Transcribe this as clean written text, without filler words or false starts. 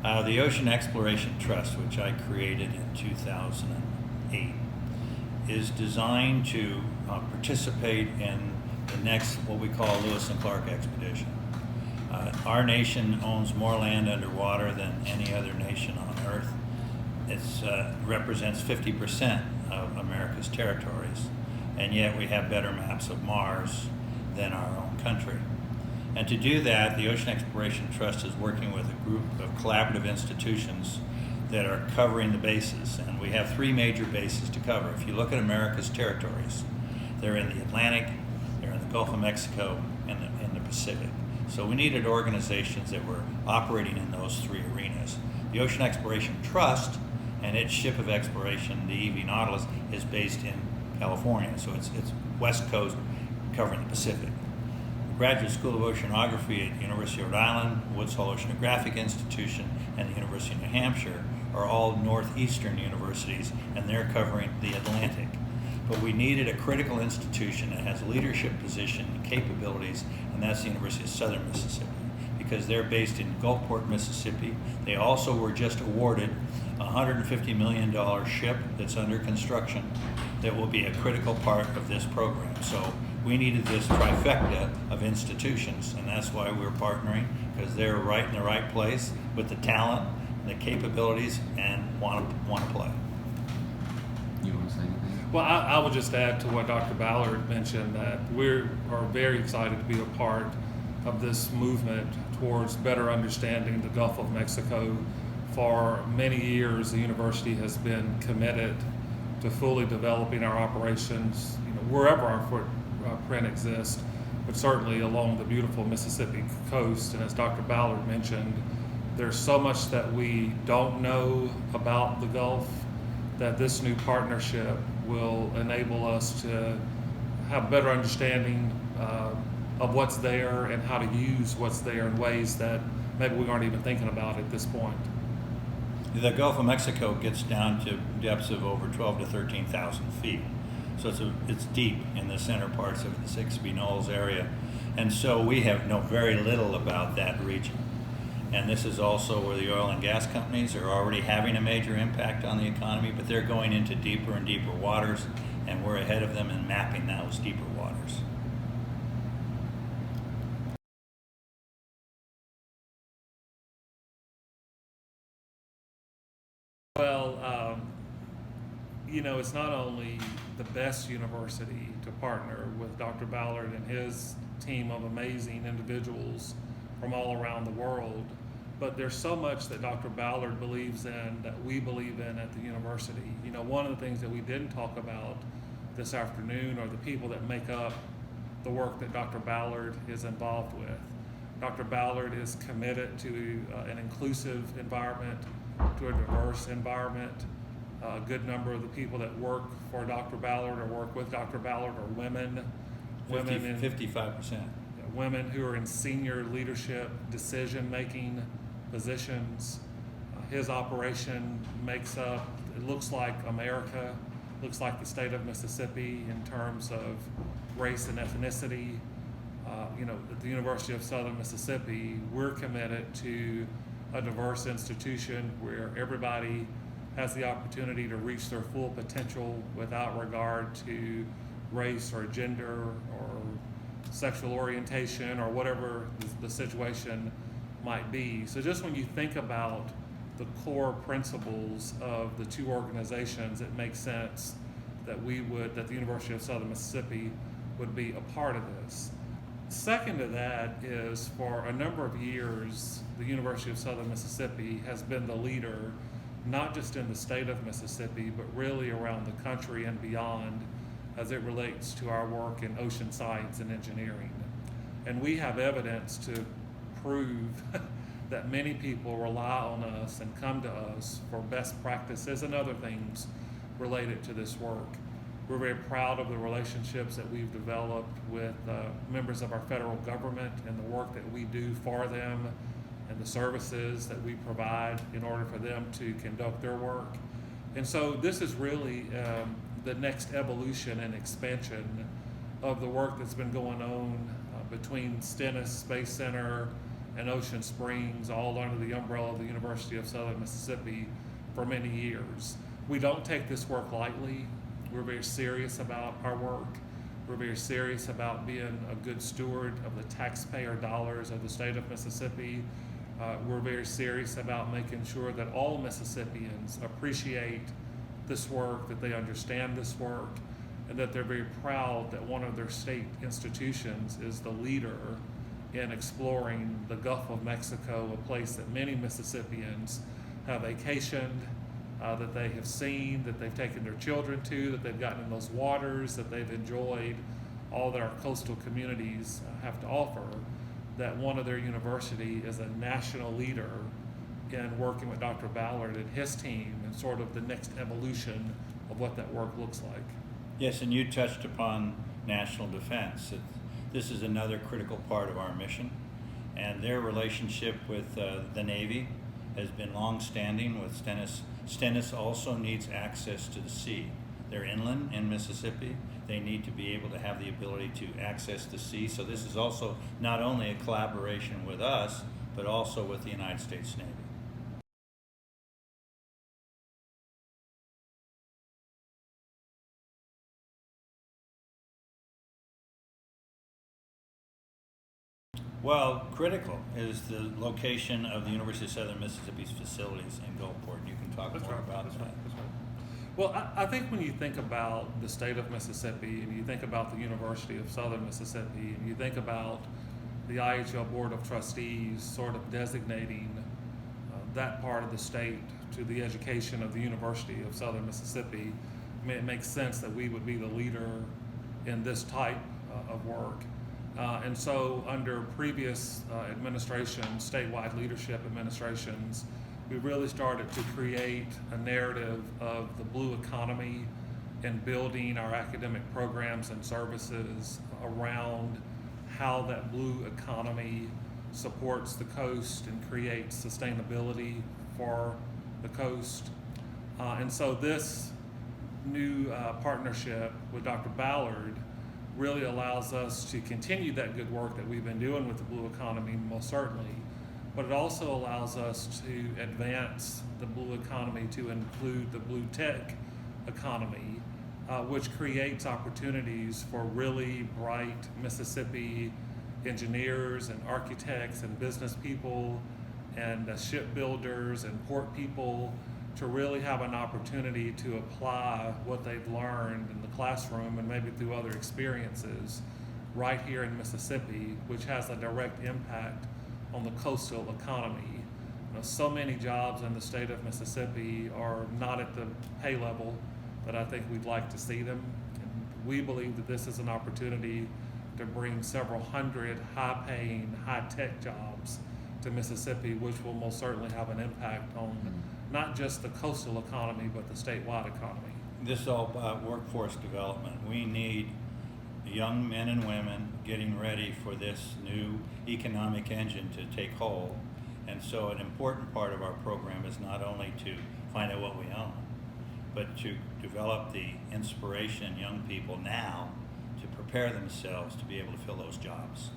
The Ocean Exploration Trust, which I created in 2008, is designed to participate in the next, what we call Lewis and Clark expedition. Our nation owns more land underwater than any other nation on Earth. It represents 50% of America's territories, and yet we have better maps of Mars than our own country. And to do that, the Ocean Exploration Trust is working with a group of collaborative institutions that are covering the bases. And we have three major bases to cover. If you look at America's territories, they're in the Atlantic, they're in the Gulf of Mexico, and in the Pacific. So we needed organizations that were operating in those three arenas. The Ocean Exploration Trust and its ship of exploration, the EV Nautilus, is based in California. So it's West Coast covering the Pacific. The Graduate School of Oceanography at the University of Rhode Island, Woods Hole Oceanographic Institution, and the University of New Hampshire are all northeastern universities, and they're covering the Atlantic. But we needed a critical institution that has leadership position and capabilities, and that's the University of Southern Mississippi, because they're based in Gulfport, Mississippi. They also were just awarded a $150 million ship that's under construction that will be a critical part of this program. So we needed this trifecta of institutions, and that's why we're partnering, because they're right in the right place with the talent, the capabilities, and want to play. You want to say anything? Well, I would just add to what Dr. Ballard mentioned, that we are very excited to be a part of this movement towards better understanding the Gulf of Mexico. For many years, the university has been committed to fully developing our operations, wherever our footprint exists, but certainly along the beautiful Mississippi coast. And as Dr. Ballard mentioned, there's so much that we don't know about the Gulf that this new partnership will enable us to have better understanding of what's there and how to use what's there in ways that maybe we aren't even thinking about at this point. The Gulf of Mexico gets down to depths of over 12 to 13,000 feet. So it's deep in the center parts of the Sixby Knolls area. And so we know very little about that region. And this is also where the oil and gas companies are already having a major impact on the economy, but they're going into deeper and deeper waters, and we're ahead of them in mapping those deeper waters. Well, it's not only the best university to partner with Dr. Ballard and his team of amazing individuals from all around the world, but there's so much that Dr. Ballard believes in that we believe in at the university. One of the things that we didn't talk about this afternoon are the people that make up the work that Dr. Ballard is involved with. Dr. Ballard is committed to an inclusive environment, to a diverse environment. A good number of the people that work for Dr. Ballard or work with Dr. Ballard are women. 55%. Women who are in senior leadership, decision-making positions. His operation makes up, it looks like America, looks like the state of Mississippi in terms of race and ethnicity. At the University of Southern Mississippi, we're committed to a diverse institution where everybody has the opportunity to reach their full potential without regard to race or gender or sexual orientation or whatever the situation might be. So just when you think about the core principles of the two organizations, it makes sense that the University of Southern Mississippi would be a part of this. Second to that is, for a number of years, the University of Southern Mississippi has been the leader, not just in the state of Mississippi, but really around the country and beyond as it relates to our work in ocean science and engineering. And we have evidence to prove that many people rely on us and come to us for best practices and other things related to this work. We're very proud of the relationships that we've developed with members of our federal government and the work that we do for them and the services that we provide in order for them to conduct their work. And so this is really the next evolution and expansion of the work that's been going on between Stennis Space Center and Ocean Springs, all under the umbrella of the University of Southern Mississippi for many years. We don't take this work lightly. We're very serious about our work. We're very serious about being a good steward of the taxpayer dollars of the state of Mississippi. We're very serious about making sure that all Mississippians appreciate this work, that they understand this work, and that they're very proud that one of their state institutions is the leader in exploring the Gulf of Mexico, a place that many Mississippians have vacationed, that they have seen, that they've taken their children to, that they've gotten in those waters, that they've enjoyed all that our coastal communities have to offer, that one of their university is a national leader in working with Dr. Ballard and his team and sort of the next evolution of what that work looks like. Yes, and you touched upon national defense. This is another critical part of our mission, and their relationship with the Navy has been long-standing with Stennis. Stennis also needs access to the sea. They're inland in Mississippi. They need to be able to have the ability to access the sea. So this is also not only a collaboration with us, but also with the United States Navy. Well, critical is the location of the University of Southern Mississippi's facilities in Gulfport. You can talk more about that. Well, I think when you think about the state of Mississippi, and you think about the University of Southern Mississippi, and you think about the IHL Board of Trustees sort of designating that part of the state to the education of the University of Southern Mississippi, I mean, it makes sense that we would be the leader in this type of work. And so under previous administrations, statewide leadership administrations, we really started to create a narrative of the blue economy and building our academic programs and services around how that blue economy supports the coast and creates sustainability for the coast. And so this new partnership with Dr. Ballard really allows us to continue that good work that we've been doing with the blue economy, most certainly, but it also allows us to advance the blue economy to include the blue tech economy, which creates opportunities for really bright Mississippi engineers and architects and business people and shipbuilders and port people to really have an opportunity to apply what they've learned in the classroom and maybe through other experiences right here in Mississippi, which has a direct impact on the coastal economy. You know, so many jobs in the state of Mississippi are not at the pay level that I think we'd like to see them. And we believe that this is an opportunity to bring several hundred high-paying, high-tech jobs to Mississippi, which will most certainly have an impact on not just the coastal economy, but the statewide economy. This is all about workforce development. We need young men and women getting ready for this new economic engine to take hold. And so an important part of our program is not only to find out what we own, but to develop the inspiration in young people now to prepare themselves to be able to fill those jobs.